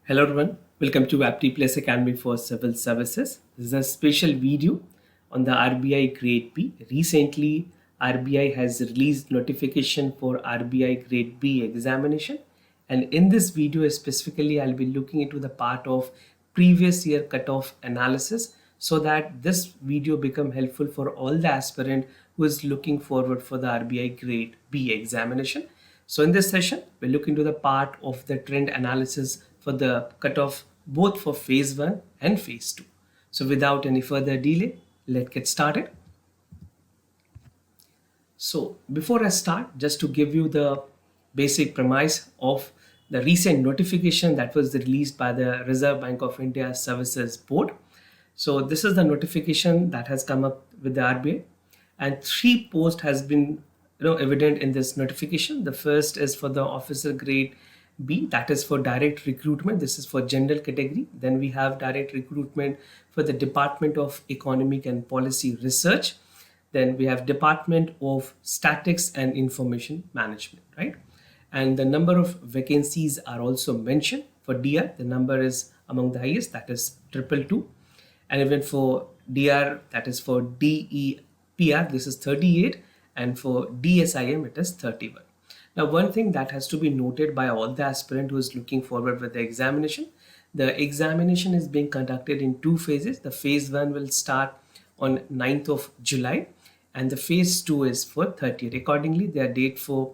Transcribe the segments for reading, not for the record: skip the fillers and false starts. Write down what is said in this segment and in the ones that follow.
Hello everyone, welcome to Apti Place Academy for Civil Services. This is a special video on the RBI Grade B. Recently, RBI has released notification for RBI Grade B examination, and in this video specifically I'll be looking into the part of previous year cutoff analysis so that this video become helpful for all the aspirant who is looking forward for the RBI Grade B examination. So in this session, we'll look into the part of the trend analysis for the cutoff both for phase 1 and phase 2. So without any further delay, let's get started. So before I start, just to give you the basic premise of the recent notification that was released by the Reserve Bank of India Services Board. So this is the notification that has come up with the RBI, and three posts has been evident in this notification. The first is for the officer grade B, that is for direct recruitment. This is for general category. Then we have direct recruitment for the Department of Economic and Policy Research. Then we have Department of Statistics and Information Management, right? And the number of vacancies are also mentioned. For DR, the number is among the highest, that is 222. And even for DR, that is for DEPR, this is 38. And for DSIM, it is 31. Now, one thing that has to be noted by all the aspirant who is looking forward with the examination is being conducted in two phases. The phase 1 will start on 9th of July and the phase 2 is for 30th. Accordingly, their date for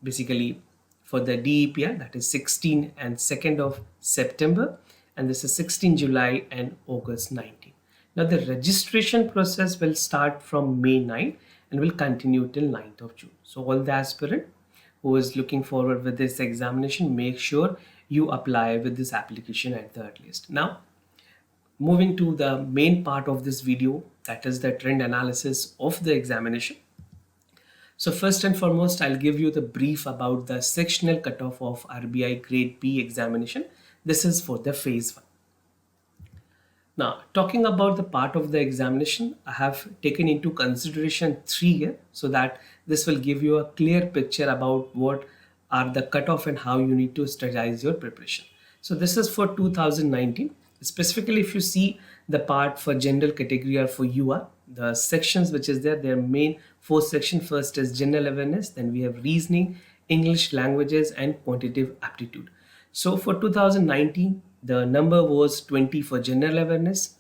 basically for the DEPR, that is 16 and 2nd of September, and this is 16 July and August 19. Now the registration process will start from May 9 and will continue till 9th of June. So all the aspirant who is looking forward with this examination, make sure you apply with this application at the earliest. Now, moving to the main part of this video, that is the trend analysis of the examination. So first and foremost, I'll give you the brief about the sectional cutoff of RBI Grade B examination. This is for the phase 1. Now, talking about the part of the examination, I have taken into consideration 3 here so that this will give you a clear picture about what are the cutoff and how you need to strategize your preparation. So this is for 2019. Specifically, if you see the part for general category or for UR, the sections which is there, their main 4 sections. First is general awareness, then we have reasoning, English languages and quantitative aptitude. So for 2019, the number was 20 for general awareness,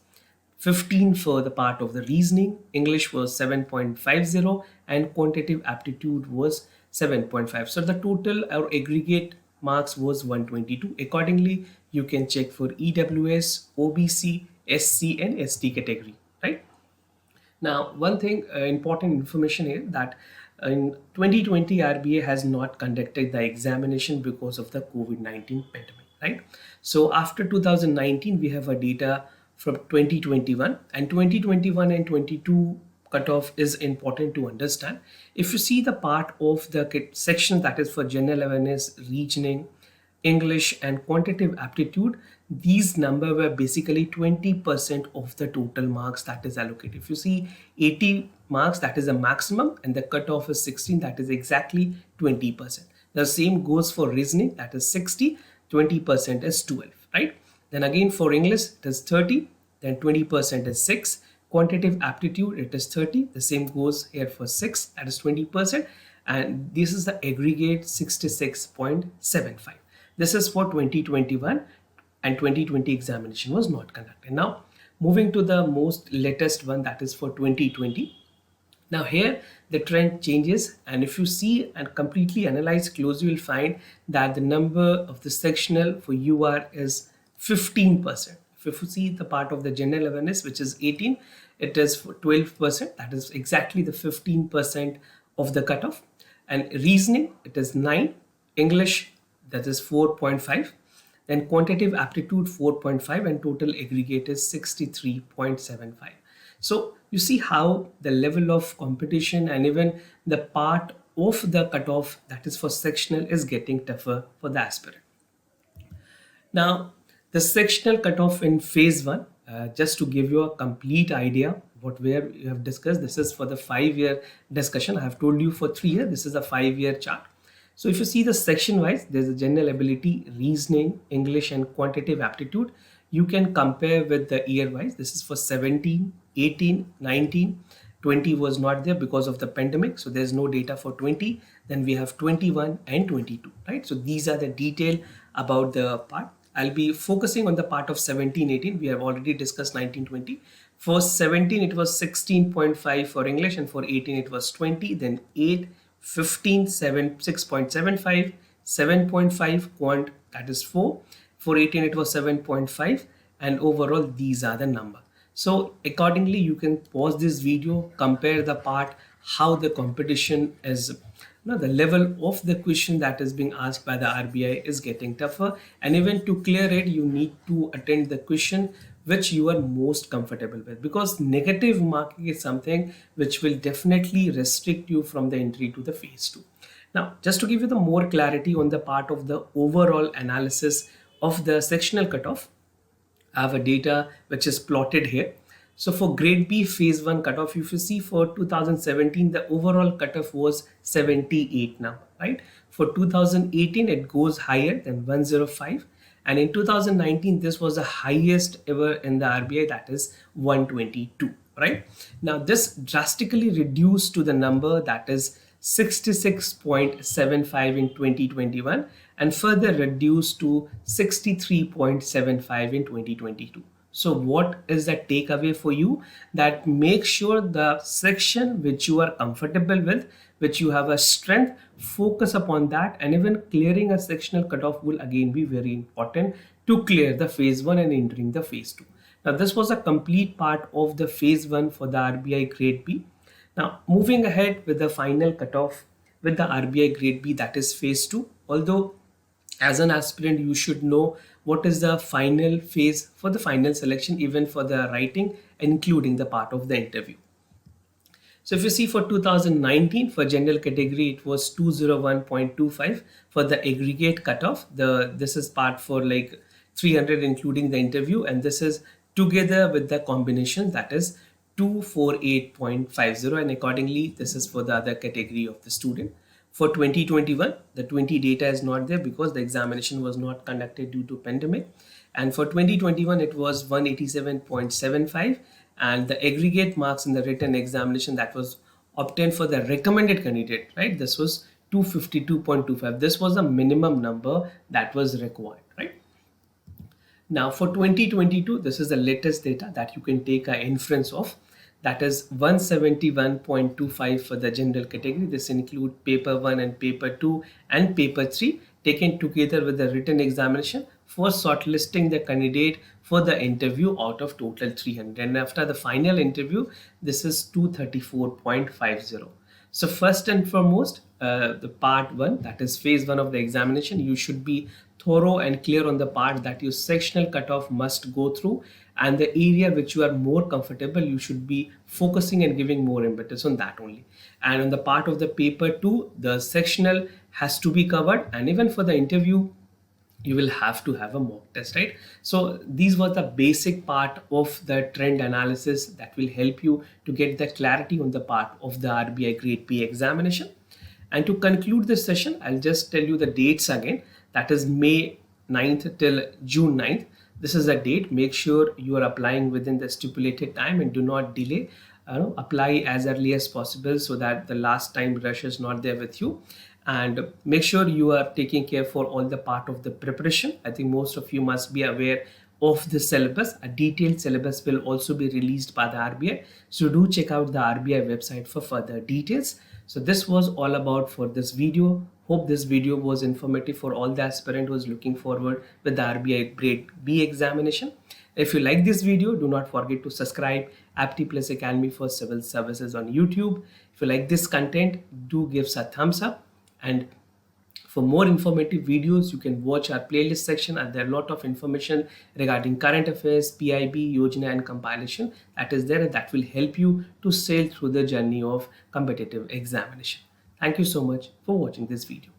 15 for the part of the reasoning, English was 7.50 and quantitative aptitude was 7.5. So the total or aggregate marks was 122. Accordingly, you can check for EWS, OBC, SC and ST category, right? Now, one thing important information here that in 2020 RBI has not conducted the examination because of the COVID-19 pandemic, right? So after 2019 we have a data from 2021 and 2021 and 22 cutoff is important to understand. If you see the part of the section that is for general awareness, reasoning, English and quantitative aptitude, these numbers were basically 20% of the total marks that is allocated. If you see 80 marks, that is a maximum, and the cutoff is 16, that is exactly 20%. The same goes for reasoning, that is 60, 20% is 12, right? Then again for English, it is 30, then 20% is 6. Quantitative aptitude, it is 30. The same goes here for 6, that is 20. And this is the aggregate 66.75. This is for 2021 and 2020 examination was not conducted. Now, moving to the most latest one, that is for 2020. Now here the trend changes, and if you see and completely analyze closely, you will find that the number of the sectional for UR is 15%. If you see the part of the general awareness, which is 18, it is for 12%. That is exactly the 15% of the cutoff. And reasoning, it is 9. English, that is 4.5. Then quantitative aptitude 4.5 and total aggregate is 63.75. So you see how the level of competition and even the part of the cutoff that is for sectional is getting tougher for the aspirant. Now, the sectional cutoff in phase 1, just to give you a complete idea where you have discussed, this is for the 5-year discussion. I have told you for 3 years, this is a 5-year chart. So if you see the section wise, there's a general ability, reasoning, English and quantitative aptitude. You can compare with the year wise. This is for 17, 18, 19. 20 was not there because of the pandemic, so there's no data for 20. Then we have 21 and 22, right? So these are the detail about the part. I'll be focusing on the part of 17, 18. We have already discussed 19, 20. For 17 it was 16.5 for English, and for 18 it was 20, then 8, 15, 7, 6.75, 7.5 quant, that is 4. For 18 it was 7.5, and overall these are the number. So accordingly you can pause this video, compare the part, how the competition is, the level of the question that is being asked by the RBI is getting tougher, and even to clear it you need to attend the question which you are most comfortable with, because negative marking is something which will definitely restrict you from the entry to the phase 2. Now just to give you the more clarity on the part of the overall analysis of the sectional cutoff, I have a data which is plotted here. So for grade B phase 1 cutoff, if you see for 2017, the overall cutoff was 78 now, right? For 2018, it goes higher than 105. And in 2019, this was the highest ever in the RBI, that is 122, right? Now this drastically reduced to the number that is 66.75 in 2021, and further reduced to 63.75 in 2022. So what is the takeaway for you? That make sure the section which you are comfortable with, which you have a strength, focus upon that, and even clearing a sectional cutoff will again be very important to clear the phase 1 and entering the phase 2. Now this was a complete part of the phase 1 for the RBI grade B. Now moving ahead with the final cutoff with the RBI grade B, that is phase 2. Although as an aspirant you should know what is the final phase for the final selection, even for the writing, including the part of the interview. So if you see for 2019, for general category it was 201.25 for the aggregate cutoff. This is part for like 300 including the interview, and this is together with the combination, that is 248.50, and accordingly this is for the other category of the student. For 2021, the 20 data is not there because the examination was not conducted due to pandemic. And for 2021, it was 187.75, and the aggregate marks in the written examination that was obtained for the recommended candidate, right? This was 252.25. This was the minimum number that was required, right? Now for 2022, this is the latest data that you can take an inference of. That is 171.25 for the general category. This includes paper 1 and paper 2 and paper 3 taken together with the written examination for shortlisting the candidate for the interview out of total 300. And after the final interview, this is 234.50. So first and foremost, the part 1, that is phase 1 of the examination, you should be thorough and clear on the part that your sectional cutoff must go through, and the area which you are more comfortable, you should be focusing and giving more impetus on that only. And on the part of the paper 2, the sectional has to be covered, and even for the interview you will have to have a mock test, right? So these were the basic part of the trend analysis that will help you to get the clarity on the part of the RBI grade B examination. And to conclude this session, I'll just tell you the dates again. That is May 9th till June 9th. This is the date. Make sure you are applying within the stipulated time and do not delay. Apply as early as possible so that the last time rush is not there with you. And make sure you are taking care for all the part of the preparation. I think most of you must be aware of the syllabus. A detailed syllabus will also be released by the RBI. So do check out the RBI website for further details. So this was all about for this video. Hope this video was informative for all the aspirant who is looking forward with the RBI grade B examination. If you like this video, do not forget to subscribe Apti Plus Academy for Civil Services on YouTube. If you like this content, do give us a thumbs up. And for more informative videos, you can watch our playlist section, and there are a lot of information regarding current affairs, PIB, Yojana and compilation that is there, and that will help you to sail through the journey of competitive examination. Thank you so much for watching this video.